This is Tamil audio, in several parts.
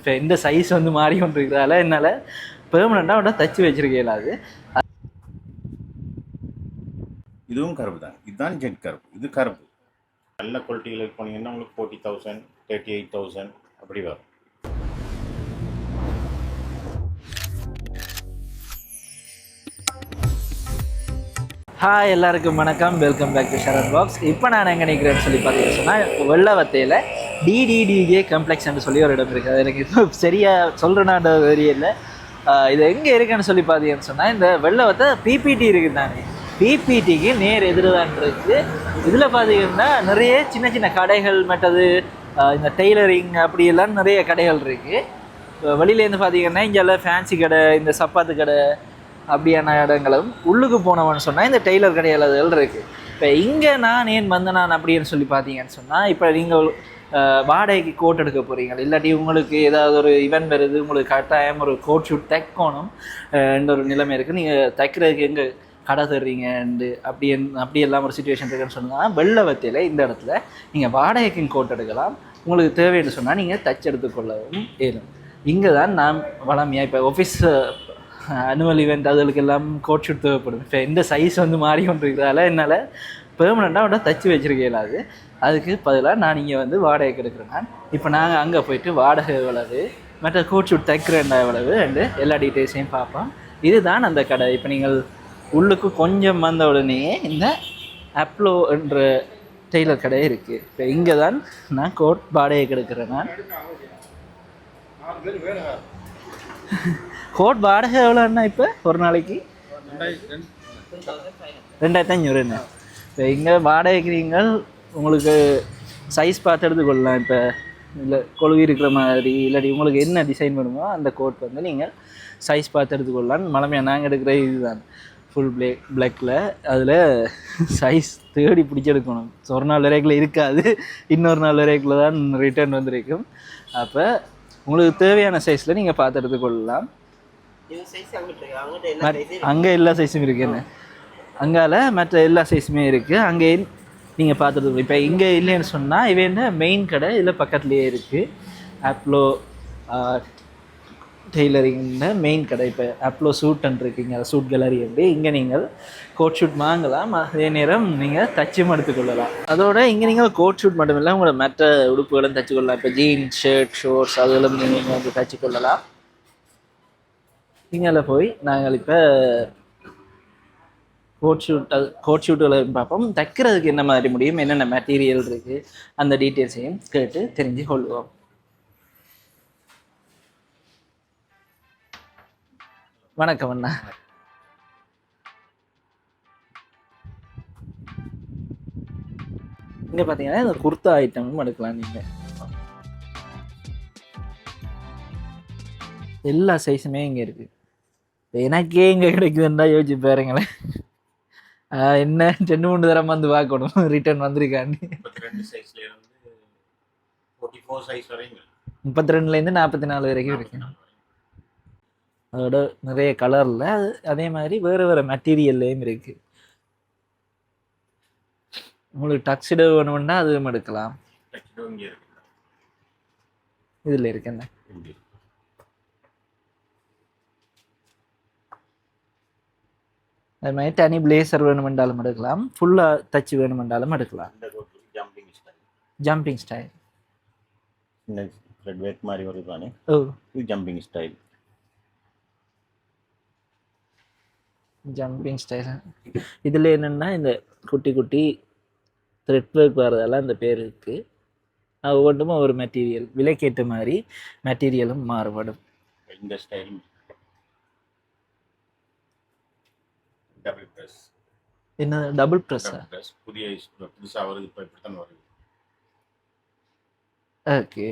இப்போ இந்த சைஸ் வந்து மாறி கொண்டிருக்கிறதால என்னால் பெர்மனெண்ட்டாக அவட தச்சு வச்சிருக்கேன். அது இதுவும் கருப்பு தான். இதுதான் ஜெட் கருப்பு. இது கருப்பு நல்ல குவாலிட்டியில் போனீங்கன்னா உங்களுக்கு 40,000 38,000 அப்படி வரும். ஹாய் எல்லாருக்கும் வணக்கம், welcome back to Sharath box. இப்போ நான் எங்கே நிற்கிறேன்னு சொல்லி பார்த்தீங்கன்னு சொன்னால் வெள்ளவத்தையில் டிடிடிஜே காம்ப்ளெக்ஸ்ன்னு சொல்லி ஒரு இடம் இருக்குது. அது எனக்கு இப்போ சரியாக சொல்கிறேன்னான்ற தெரியல. இது எங்கே இருக்குன்னு சொல்லி பார்த்தீங்கன்னு சொன்னால் இந்த வெள்ளவத்தை பிபிடி இருக்குது தானே, பிபிடிக்கு நேர் எதிர்தான் இருக்குது. இதில் பார்த்தீங்கன்னா நிறைய சின்ன சின்ன கடைகள் மற்றது இந்த டெய்லரிங் அப்படியெல்லாம் நிறைய கடைகள் இருக்குது. வெளியிலேருந்து பார்த்தீங்கன்னா இங்கெல்லாம் ஃபேன்சி கடை, இந்த சப்பாத்து கடை அப்படியான இடங்களும் உள்ளுக்கு போனவன்னு சொன்னால் இந்த டெய்லர் கடைகள் இருக்குது. இப்போ இங்கே நான் ஏன் வந்தேன் அப்படின்னு சொல்லி பார்த்தீங்கன்னு சொன்னால், இப்போ நீங்கள் வாடகைக்கு கோட் எடுக்க போகிறீங்க, இல்லாட்டி உங்களுக்கு ஏதாவது ஒரு இவெண்ட் வருது, உங்களுக்கு கட்டாயம் ஒரு கோட் ஷூட் தைக்கணும் என்ற ஒரு நிலைமை இருக்குது. நீங்கள் தைக்கிறதுக்கு எங்கே கடை தர்றீங்கண்டு அப்படியெல்லாம் ஒரு சுச்சுவேஷன் இருக்குன்னு சொன்னால் வெள்ளவத்தையில் இந்த இடத்துல நீங்கள் வாடகைக்கு கோட் எடுக்கலாம். உங்களுக்கு தேவைன்னு சொன்னால் நீங்கள் தச்சு எடுத்துக்கொள்ளவும் ஏறும். இங்கே தான் நான் வளமையாக இப்போ ஆஃபீஸ் அனுவல் ஈவெண்ட் அதுகளுக்கு எல்லாம் கோட் ஷூட் தேவைப்படும். இப்போ இந்த சைஸ் வந்து மாறி கொண்டிருக்கிறதால என்னால் பெர்மனெண்ட்டாக அவட தச்சு வச்சிருக்கேன். அதுக்கு பதிலாக நான் இங்கே வந்து வாடகைக்கு எடுக்கிறேன். நான் இப்போ நாங்கள் அங்கே போயிட்டு வாடகை எவ்வளவு, மற்ற கோட் ஷூட் தைக்கிறேன்டா எவ்வளவு அண்டு எல்லா டீட்டெயில்ஸையும் பார்ப்போம். இதுதான் அந்த கடை. இப்போ நீங்கள் உள்ளுக்கு கொஞ்சம் வந்த உடனே இந்த அப்ளோ என்ற டெய்லர் கடை இருக்குது. இப்போ இங்கே தான் நான் கோட் வாடகைக்கு எடுக்கிறேன். நான் கோட் வாடகை எவ்வளோண்ணா இப்போ ஒரு நாளைக்கு? 2,500. இப்போ இங்கே வாடகைக்கு நீங்கள் உங்களுக்கு சைஸ் பார்த்து எடுத்துக்கொள்ளலாம். இப்போ இல்லை கொழுவி இருக்கிற மாதிரி இல்லாட்டி உங்களுக்கு என்ன டிசைன் வேணுமோ அந்த கோட் வந்து நீங்கள் சைஸ் பார்த்து எடுத்துக்கொள்ளலாம். மலமையாக நாங்கள் எடுக்கிற இதுதான் ஃபுல் பிளாக்கில். அதில் சைஸ் தேடி பிடிச்செடுக்கணும். ஒரு நாள் வரைக்கில் இருக்காது, இன்னொரு நாள் வரைக்கில் தான் ரிட்டர்ன் வந்துருக்கும். அப்போ உங்களுக்கு தேவையான சைஸில் நீங்கள் பார்த்து எடுத்துக்கொள்ளலாம். அங்கே எல்லா சைஸும் இருக்குது. என்ன அங்கால மற்ற எல்லா சைஸுமே இருக்குது. அங்கே நீங்கள் பார்த்துட்டு இப்போ இங்கே இல்லைன்னு சொன்னால் இவன் மெயின் கடை இதில் பக்கத்துலேயே இருக்குது. அப்ளோ டெய்லரிங்னு மெயின் கடை. இப்போ அப்ளோ சூட்டுன்னு இருக்கீங்க, சூட் கேலரி. அப்படி இங்கே நீங்கள் கோட் ஷூட் வாங்கலாம், அதே நேரம் நீங்கள் தச்சும் எடுத்துக்கொள்ளலாம். அதோட இங்கே நீங்கள் கோட் ஷூட் மட்டும் இல்லை, உங்களோட மற்ற உடுப்புகளும் தச்சுக்கொள்ளலாம். இப்போ ஜீன்ஸ், ஷர்ட், ஷோர்ட்ஸ் அதெல்லாம் நீங்கள் வந்து தச்சுக்கொள்ளலாம். இங்கே போய் நாங்கள் இப்போ கோட் ஷூட்டுகளை பார்ப்போம். தைக்கிறதுக்கு என்ன மாதிரி முடியும், என்னென்ன மெட்டீரியல் இருக்குது, அந்த டீட்டெயில்ஸையும் கேட்டு தெரிஞ்சு கொள்வோம். வணக்கம் அண்ணா. இங்கே பார்த்தீங்கன்னா இந்த குர்த்தா ஐட்டமும் எடுக்கலாம். நீங்கள் எல்லா சைஸுமே இங்கே இருக்குது. எனக்கே இங்கே கிடைக்குதுன்னா யோசிச்சு பாருங்களேன். என்ன 2-3 தரம் வந்து பார்க்கணும் ரிட்டர்ன் வந்திருக்காண்டி. 32லேருந்து 44 வரைக்கும் இருக்கு. அதோட நிறைய கலரில் அதே மாதிரி வேறு வேறு மெட்டீரியல்லையும் இருக்குது. உங்களுக்கு டக்ஸிடோ வேணும்னா அதுவும் எடுக்கலாம். இதில் இருக்குண்ணே. அது மாதிரி தனி பிளேசர் வேணுமென்றாலும் எடுக்கலாம், ஃபுல்லாக தச்சு வேணுமென்றாலும் எடுக்கலாம். ஜம்பிங் ஸ்டைல் மாதிரி வருதானே. ஓ, ஜம்பிங் ஸ்டைல். Jumping style. இதில் என்னென்னா இந்த குட்டி குட்டி த்ரெட் ஒர்க் வர்றதெல்லாம் இந்த பேர் இருக்குது. அது ஒவ்வொன்றும் ஒரு மெட்டீரியல், விலைக்கேற்ற மாதிரி மெட்டீரியலும் மாறுபடும். இந்த ஸ்டைல் டபுள் பிரஸ். என்ன டபுள் பிரஸ்ஸா? புதுசாக வருது, இப்போ இப்படித்தான் வருது. ஓகே.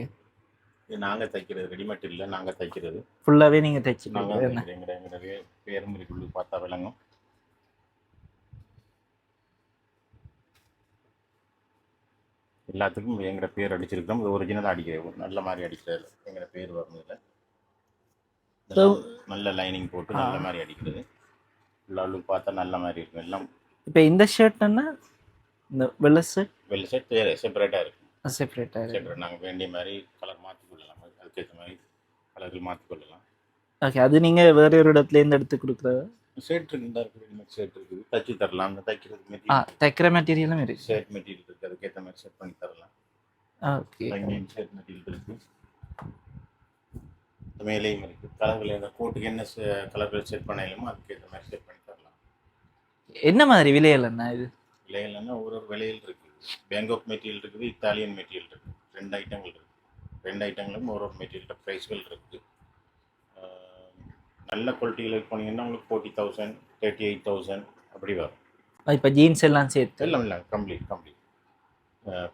இது நாங்கள் தைக்கிறது, ரெடிமேட் இல்லை, நாங்கள் தைக்கிறது. ஃபுல்லாகவே நீங்கள் தைச்சிங்க? எங்களுடைய பேரும் இருக்குள்ளு பார்த்தா விளங்கும். எல்லாத்துக்கும் எங்களோட பேர் அடிச்சிருக்கிறோம். இது ஒரிஜினலாக அடிக்கிறது, நல்ல மாதிரி அடிக்கிறது. எங்களோட பேர் வரணுதில்லை, நல்ல லைனிங் போட்டு நல்ல மாதிரி அடிக்கிறது. ஃபுல்லாக பார்த்தா நல்ல மாதிரி இருக்கும் எல்லாம். இப்போ இந்த ஷர்ட்னா இந்த வெள்ளை ஷர்ட் செப்பரேட்டாக இருக்கும். செப்பரேட்டாக நாங்கள் வேண்டிய மாதிரி கலர் மாற்றி கொள்ளலாம், அதுக்கேற்ற மாதிரி அதில் மாற்றிக்கொள்ளலாம். ஓகே, அது நீங்கள் வேற ஒரு இடத்துலேருந்து எடுத்து கொடுக்குறது? ஷர்ட் இருக்குது, இந்த இருக்குது, ஷர்ட் இருக்குது, தச்சு தரலாம். அந்த தைக்கிறது ஆ, மெட்டீரியல் தைக்கிற மெட்டீரியலும் இருக்கு. ஷர்ட் மெட்டீரியல் இருக்குது, அதுக்கேற்ற மாதிரி செட் பண்ணி தரலாம். ஓகே. லைனிங் ஷர்ட் மெட்டீரியல் இருக்குது, மேலேயும் இருக்குது. கலர்கள் அந்த கோட்டுக்கு என்ன கலர்கள் செட் பண்ணாலுமோ அதுக்கேற்ற மாதிரி செட் பண்ணி தரலாம். என்ன மாதிரி விலைகள் என்ன இது? விலைகள்னா ஒரு விலையில் இருக்குது. பேங்காக் மெட்டீரியல் இருக்குது, இத்தாலியன் மெட்டீரியல் இருக்குது. 2 ஐட்டங்கள் இருக்குது. 2 ஐட்டங்களும் ஒரு மெட்டீரியல் ப்ரைஸ்கள் இருக்குது. நல்ல குவாலிட்டியில் போனீங்கன்னா உங்களுக்கு 40,000 38,000 அப்படி வரும். இப்போ ஜீன்ஸ் எல்லாம் சேர்த்து? இல்லை complete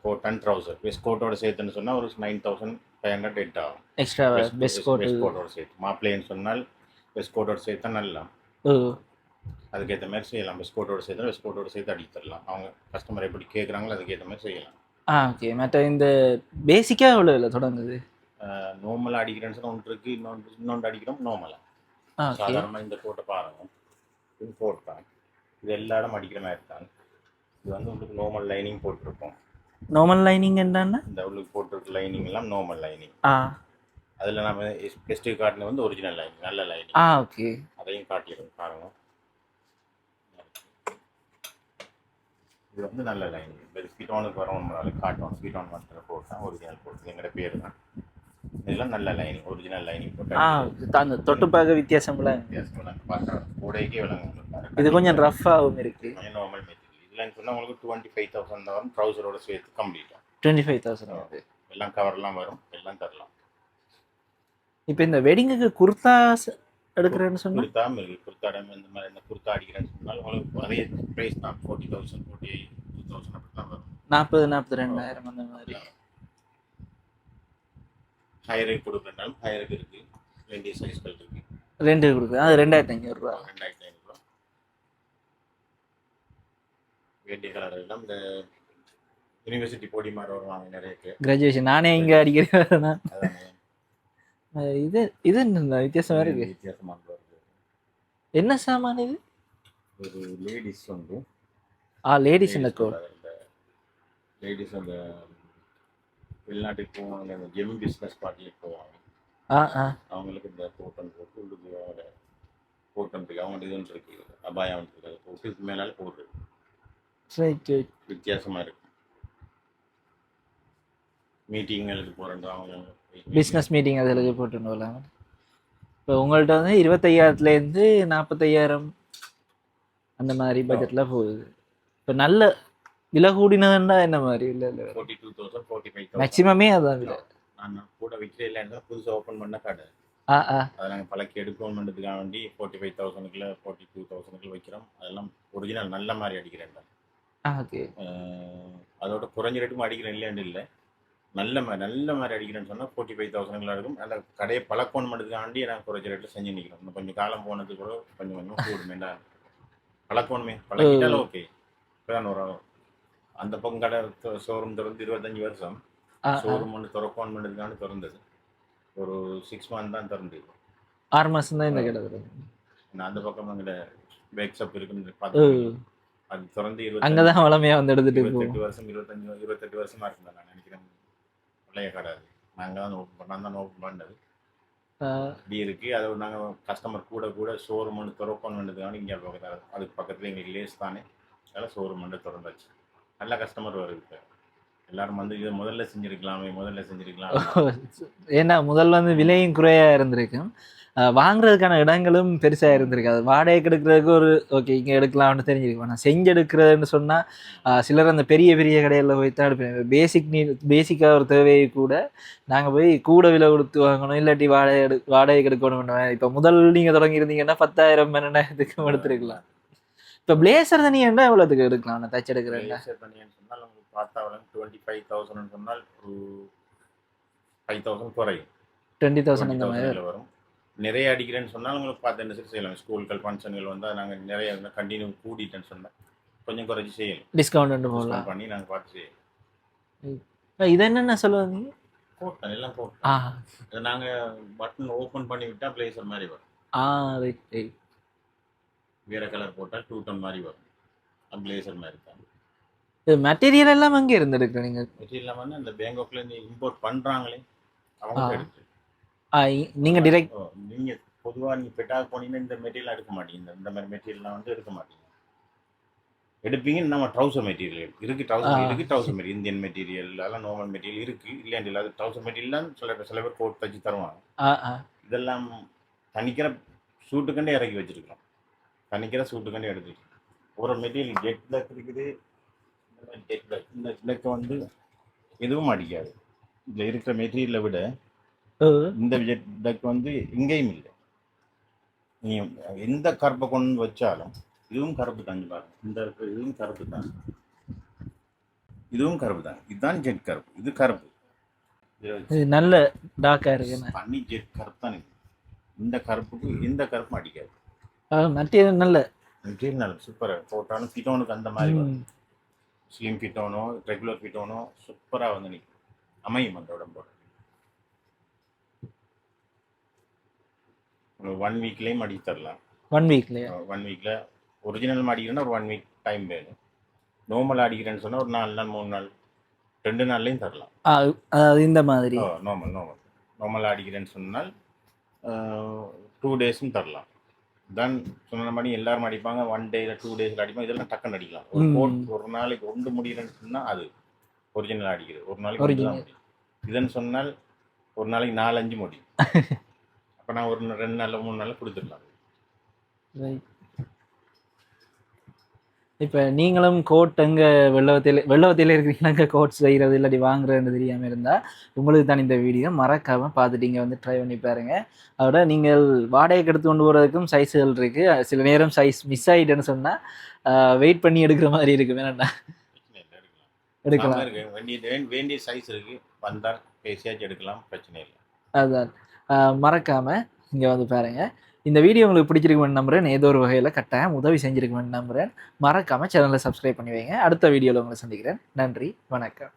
coat and trouser vest கோட்டோட சேர்த்துன்னு சொன்னால் ஒரு 9,500 எட் ஆகும். எக்ஸ்ட்ரா வெஸ்ட் கோட்டோட சேர்த்து மாப்பிள்ளைன்னு சொன்னால் வெஸ்ட் கோட்டோட சேர்த்தா நல்லா அதுக்கேற்ற மாதிரி செய்யலாம். வெஸ்ட் கோட்டோட சேர்த்து அடித்து தரலாம். அவங்க கஸ்டமர் எப்படி கேட்குறாங்களோ அதுக்கேற்ற மாதிரி செய்யலாம். ஓகே. மற்ற இந்த பேசிக்காக எவ்வளோ இல்லை தொடங்குது? நார்மலாக அடிக்கிறேன்னு சொன்னால் ஒன்று இருக்குது, இன்னொன்று அடிக்கிறோம் நார்மலாக. சாதாரணமாக இந்த கோட்டை பாருங்கள், இது கோட் தான். இது எல்லா இடம் அடிக்கிற மாதிரி தான். இது வந்து உங்களுக்கு நார்மல் லைனிங் போட்டிருக்கோம். நார்மல் லைனிங் என்னன்னா இந்த உள்ளுக்கு போட்டிருக்க லைனிங் எல்லாம் நார்மல் லைனிங். அதில் நம்ம பெஸ்ட்டு காட்டின வந்து ஒரிஜினல் லைனிங், நல்ல லைனிங். ஓகே, அதையும் காட்டிடுவோம் பாருங்கள். இது வந்து நல்ல லைனிங். இது ஸ்வீட்டானுக்கு வரவங்களால காட்டுவோம். ஸ்வீட்டான் மாஸ்டர் கோட் தான் ஒரிஜினல் கோட், எங்களோட பேர் தான். இதெல்லாம் நல்ல லைனிங், ஒரிஜினல் லைனிங் போட்டு அந்த தொட்டு பார்க்க வித்தியாசம்லாம் பார்த்தா கூடைக்கே விளங்கும். இது கொஞ்சம் ரஃப்பாகவும் இருக்குது. கொஞ்சம் நார்மல் மெட்டீரியல். இல்லைன்னு சொன்னால் உங்களுக்கு 25,000 தான் வரும். ட்ரௌசரோட சேர்த்து கம்ப்ளீட்டாக 25,000 எல்லாம் கவர்லாம் வரும், எல்லாம் தரலாம். இப்போ இந்த வெட்டிங்குக்கு குர்தா எடுக்கிறேன்னு சொன்னால் குர்த்தாவும் இருக்குது. குர்த்தாடம் இந்த மாதிரி இந்த குர்த்தா அடிக்கிறேன்னு சொன்னால் உங்களுக்கு அதே ப்ரைஸ் தான். 40,000 48,000 அப்படி தான் வரும். 40,000-42,000 அந்த மாதிரி. ஹையருக்கு கொடுக்குறதுனாலும் ஹையருக்கு இருக்குது, வேண்டிய சைஸ்கள் இருக்குது. ரெண்டு கொடுக்குது, அது 2,500 ரூபா. 2,500 ரூபா. வேண்டிய கலர் எல்லாம் இந்த யூனிவர்சிட்டி போடி மாதிரி வருவாங்க நிறைய பேர். கிராஜுவேஷன் நானே இங்கே அடிக்கிறேன். அதானே இது இது என்ன வித்தியாசமாக இருக்குது? வித்தியாசமாக வருது. என்ன சாமான் இது? ஒரு லேடிஸ் வந்து லேடிஸ் இந்த கோட். லேடிஸ் அந்த வெளிநாட்டுக்கு போவாங்க, அந்த ஜெம் பிஸ்னஸ் பார்ட்டிக்கு போவாங்க. அவங்களுக்கு இந்த கோட்டன் போட்டு உள்ளுக்கு கோட்டன் இருக்கு, அவங்க இதுன்னு இருக்கு, அபாயம் இருக்கு, அதை போட்டு இதுக்கு மேலால போடுறது வித்தியாசமாக இருக்கு. மீட்டிங்களுக்கு போகிறேன் அவங்க பிஸ்னஸ் மீட்டிங் அதில் போட்டுன்னு வரலாம். இப்போ உங்கள்கிட்ட வந்து 25,000-லேருந்து 40,000 அந்த மாதிரி பட்ஜெட்டில் போகுது. இப்போ நல்ல விலை கூடினதுன்னா என்ன மாதிரி? இல்லை 42,000 45,000 மேக்ஸிமமே அதான் விலை. நான் கூட விற்கிறேன் இல்லைன்னா புதுசாக ஓப்பன் பண்ண கடை. அதை நாங்கள் பழக்கி எடுக்கணும் பண்ணுறதுக்காக வேண்டி 45,000 42,000 வைக்கிறோம். அதெல்லாம் ஒரிஜினல் நல்ல மாதிரி அடிக்கிறேன். ஓகே. அதோட குறைஞ்ச ரேட்டுக்கும் அடிக்கிறேன் இல்லைன்னு இல்லை, நல்ல மாதிரி அடிக்கிறேன்னு சொன்னால் 45,000 இருக்கும். அந்த கடையை பழக்கணும் பண்ணுறதுக்காண்டி நான் குறைஞ்ச ரேட்டில் செஞ்சு நிற்கிறோம். இன்னும் கொஞ்சம் காலம் போனது கூட கொஞ்சம் கொஞ்சம் கூடுமேண்டா பழக்கணுமே, பழகிட்டாலும் ஓகே. இப்போதான் ஒரு அந்த பக்கம் கடை ஷோரூம் திறந்து 25 வருஷம். ஷோரூம் ஒன்று திறக்கணும் பண்ணுறதுக்காண்டி திறந்தது ஒரு 6 மந்த் தான் திறந்தது. 6 மாதம் தான் இந்த கடை. நான் அந்த பக்கம் அங்கே பேக் ஷாப் இருக்குன்னு பார்த்து அது திறந்து 20 அங்கே தான் வளமையாக வந்து எடுத்துகிட்டு 28 வருஷம் 28 வருஷமாக இருக்குங்க. நான் நினைக்கிறேன் பழைய கடை அது. நாங்கள் தான் ஓப்பன் பண்ணது இப்படி இருக்குது. அதை நாங்கள் கஸ்டமர் கூட ஷோரூம் ஒன்று திறக்கணும் பண்ணுறதுக்காண்டி இங்கே பக்கத்தில் அதுக்கு பக்கத்தில் எங்களுக்கு லேஸ் தானே, அதெல்லாம் ஷோரூம் ஒன்று திறந்தாச்சு. நல்ல கஸ்டமர் வருது. இப்போ எல்லாரும் வந்து இதை முதல்ல செஞ்சுருக்கலாம். ஏன்னா முதல்ல வந்து விலையும் குறையாக இருந்திருக்கும், வாங்குறதுக்கான இடங்களும் பெருசாக இருந்திருக்காது. வாடகைக்கு எடுக்கிறதுக்கு ஒரு ஓகே இங்கே எடுக்கலாம்னு தெரிஞ்சிருக்கும். ஆனால் செஞ்சு எடுக்கிறதுன்னு சொன்னால் சிலர் அந்த பெரிய கடைகளில் போய் தான் எடுப்பேன். பேசிக்காக ஒரு தேவையை கூட நாங்கள் போய் கூட விலை கொடுத்து வாங்கணும், இல்லாட்டி வாடகைக்கு எடுக்கணும். இப்போ முதல் நீங்கள் தொடங்கியிருந்தீங்கன்னா 10,000 12,000 எடுத்துருக்கலாம். இப்போ பிளேசர் தனியாக எவ்வளோத்துக்கு எடுக்கலாம்? நான் தச்சு எடுக்கிறேன் சொன்னால் உங்களுக்கு பார்த்தா 25,000 சொன்னால் ஒரு 5,000 குறையும். 20,000 அந்த மாதிரி வரும். நிறைய அடிக்கிறேன்னு சொன்னால் உங்களுக்கு பார்த்து என்ன செய்யலாம். ஸ்கூல்கள் ஃபங்க்ஷன்கள் வந்தால் நாங்கள் நிறைய கண்டினியூ கூட்டிட்டேன்னு சொன்னால் கொஞ்சம் குறைச்சி செய்யலாம். டிஸ்கவுண்ட் போகலாம் பண்ணி நாங்கள் பார்த்து செய்யலாம். இது என்னென்ன சொல்லுவாங்க? கோட்டன் எல்லாம் கோட்டன். நாங்கள் பட்டன் ஓப்பன் பண்ணி விட்டால் பிளேசர் மாதிரி வரும். ரைட். வேறு கலர் போட்டால் 2 டோன் மாதிரி வரும். பிளேசர் மாதிரி தான். இது மெட்டீரியல் எல்லாம் அங்கே இருந்துருக்கு. நீங்கள் மெட்டீரியல் வந்து அந்த பேங்காக்லேருந்து இம்போர்ட் பண்ணுறாங்களே அவங்க எடுத்து நீங்கள் டிரெக்ட் நீங்க பொதுவா நீ பெட்டாக போனீங்கன்னா இந்த மெட்டீரியல் எடுக்க மாட்டீங்க, இந்த மாதிரி மெட்டீரியல்லாம் வந்து எடுக்க மாட்டீங்க. எடுப்பீங்க நம்ம ட்ரௌசர் மெட்டீரியல் இருக்கு, ட்ரௌசர் இருக்கு, ட்ரௌசர் மெட்டீரியல் இந்தியன் மெட்டீரியல் அதெல்லாம் நார்மல் மெட்டீரியல் இருக்கு, இல்லையாண்டு இல்லை. அது ட்ரௌசர் மெட்டீரியல் சில பேர் கோட் தச்சு தருவாங்க. இதெல்லாம் தனிக்கிற சூட்டுக்கண்டே இறக்கி வச்சிருக்கிறோம், தனிக்கிற சூட்டுக்கண்டே எடுத்துருக்கோம். ஒரு மெட்டீரியல் ஜெட் பிளக் இருக்குது, ஜெட் பிளக். இந்த பிளக் வந்து எதுவும் அடிக்காது. இதில் இருக்கிற மெட்டீரியலை விட இந்த ஜெட் பிளக் வந்து எங்கேயும் இல்லை. நீ எந்த கருப்பை கொண்டு வச்சாலும் இதுவும் கருப்பு தான். பாருங்க, இந்த இருக்கிற இதுவும் கருப்பு தான், இதுவும் கருப்பு தான். இதுதான் ஜெட் கருப்பு, இது கருப்பு. இது நல்ல டார்க்காக இருக்குண்ணே. தண்ணி ஜெட் கருப்பு தான். இந்த கருப்புக்கு எந்த கருப்பும் அடிக்காது. மெட்டீரியல் நல்ல மெட்டீரியல் நல்ல சூப்பராக போட்டாலும் ஃபிட்டோனுக்கு அந்த மாதிரி வரும். ஸ்லிம் ஃபிட்டோனோ ரெகுலர் ஃபிட்டோனோ சூப்பராக வந்து நிற்கும், அமையும் அந்த உடம்போட. ஒரு 1 வீக்லேயும் அடிச்சு தரலாம். 1 வீக்லையா? 1 வீக்கில் ஒரிஜினல் அடிக்கிறேன்னா ஒரு 1 வீக் டைம் வேணும். நார்மல் அடிக்கிறேன்னு சொன்னால் ஒரு 4 நாள் 3 நாள் 2 நாள்லையும் தரலாம். அதாவது இந்த மாதிரி நார்மல் அடிக்கிறேன்னு சொன்னால் 2 டேஸும் தரலாம். தான் சொன்ன மாதிரி எல்லாரும் அடிப்பாங்க, 1 டே 2 டேஸில் அடிப்பாங்க. இதெல்லாம் டக்குன்னு அடிக்கலாம். ஒரு கோட் ஒரு நாளைக்கு 1 முடியலன்னு சொன்னால் அது ஒரிஜினல் அடிக்கிறது. ஒரு நாளைக்கு 1 தான் முடியும். இதுன்னு சொன்னால் ஒரு நாளைக்கு 4-5 முடியும். அப்போ நான் ஒரு 2 நாள் 3 நாள் கொடுத்துடலாம். இப்போ நீங்களும் கோட் எங்கே வெள்ளவத்தையில் இருக்கிறீங்களா, அங்கே கோட் செய்கிறது இல்லாட்டி வாங்குறதுன்னு தெரியாமல் இருந்தால் உங்களுக்கு தான் இந்த வீடியோ. மறக்காமல் பார்த்துட்டு இங்கே வந்து ட்ரை பண்ணி பாருங்கள். அதோட நீங்கள் வாடகைக்கு எடுத்து கொண்டு போகிறதுக்கும் சைஸுகள் இருக்குது. சில நேரம் சைஸ் மிஸ் ஆகிட்டேன்னு சொன்னால் வெயிட் பண்ணி எடுக்கிற மாதிரி இருக்குது. வேணாண்டா எடுக்கலாம், வேண்டிய சைஸ் இருக்குது, வந்தால் பேசியாச்சும் எடுக்கலாம், பிரச்சனை இல்லை. அதுதான் மறக்காமல் இங்கே வந்து பாருங்கள். இந்த வீடியோ உங்களுக்கு பிடிச்சிருக்குமென்னு நம்புறேன். ஏதோ ஒரு வகையில் கட்டாயம் உதவி செஞ்சிருக்குமென்னு நம்புறேன். மறக்காமல் சேனலை சப்ஸ்கிரைப் பண்ணி வைங்க. அடுத்த வீடியோவில் உங்களை சந்திக்கிறேன். நன்றி, வணக்கம்.